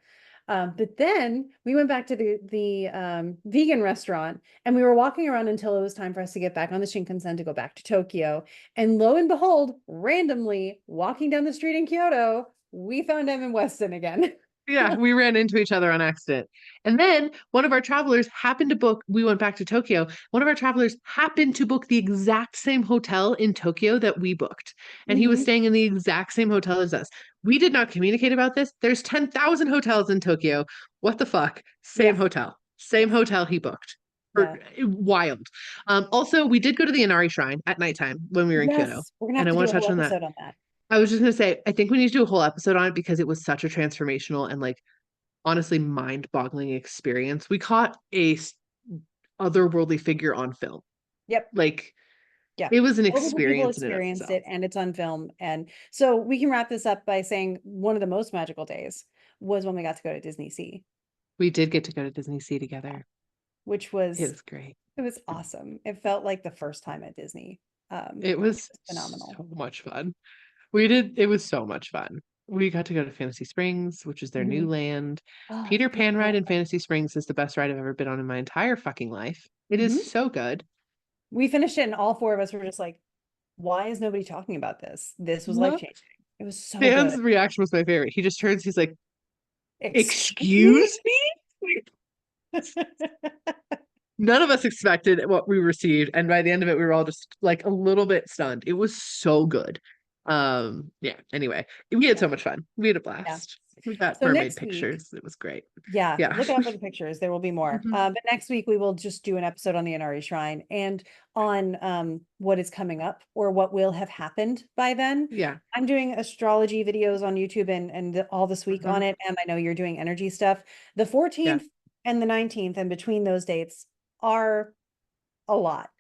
But then we went back to the vegan restaurant and we were walking around until it was time for us to get back on the Shinkansen to go back to Tokyo. And lo and behold, randomly walking down the street in Kyoto, we found Em and Weston again. Yeah, we ran into each other on accident. And then one of our travelers happened to book, we went back to Tokyo. One of our travelers happened to book the exact same hotel in Tokyo that we booked. And he was Mhm. staying in the exact same hotel as us. We did not communicate about this. There's 10,000 hotels in Tokyo. What the fuck? Same Yeah. hotel. Same Yes. hotel he booked. Yeah. Wild. Also, we did go to the Inari Shrine at nighttime when we were in Kyoto. Yes. We're gonna And have I to do want a to whole touch on that. episode on that. I was just gonna say, I think we need to do a whole episode on it because it was such a transformational and like honestly mind-boggling experience. We caught a otherworldly figure on film. Yep. Like Yeah. it was an Multiple people experience in and of experienced itself. it and it's on film. And so we can wrap this up by saying one of the most magical days was when we got to go to Disney Sea, We did get to go to Disney Sea together. which It was was great. it was awesome. It felt like the first time at Disney. It Which was was phenomenal. so much fun. It was so much fun. We got to go to Fantasy Springs, which is their new Mhm. land. Oh, the Peter Peter Pan Pan ride in ride. Fantasy Springs is the best ride I've ever been on in my entire fucking life. It is Mhm. so good. We finished it and all four of us were just like, why is nobody talking about this? This was life Huh? changing. It was so Dan's good. reaction was my favorite. He just turns, he's like, Excuse me? "Excuse me?" None of us expected what we received, and by the end of it we were all just like a little bit stunned. It was so good. Yeah, anyway, we had Yeah. so much fun. We had a Yeah. blast. We got So mermaid next week, pictures. It was great. yeah, Yeah. look out for the pictures. There will be more. Mhm. But next week we will just do an episode on the Inari Shrine and on what is coming up or what will have happened by then. Yeah. I'm doing astrology videos on YouTube all this week Mhm. on it. And I know you're doing energy stuff. The Yeah. 14th and the 19th and between those dates are a lot.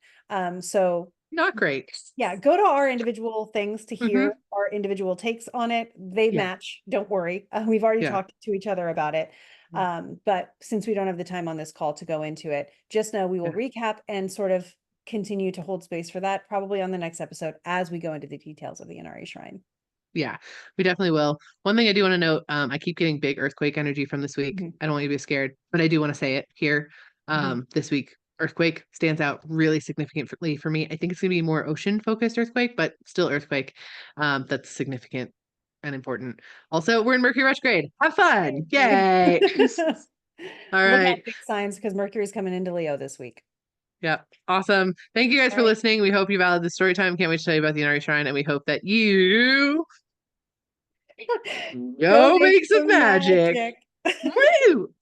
So Not great. yeah, go to our individual things to Hmm. hear our individual takes on it. They Yeah. match, don't worry. We've already Yeah. talked to each other about it. But since we don't have the time on this call to go into it, just know we will Yeah. recap and sort of continue to hold space for that probably on the next episode as we go into the details of the Inari Shrine. Yeah, we definitely will. One thing I do want to note, I keep getting big earthquake energy from this week. Mhm, I don't want you to be scared, but I do want to say it here. mhm. This week, earthquake stands out really significantly for me. I think it's going to be more ocean focused earthquake, but still earthquake. That's significant and important. Also, we're in Mercury retrograde. Have fun. Yay. Yay. All Look out, right. big signs, because Mercury's coming into Leo this week. Yeah. Awesome. Thank you guys All for right. listening. We hope you valued the story time. Can't wait to tell you about the Inari Shrine, and we hope that you Go go make make some some magic. magic. Woo!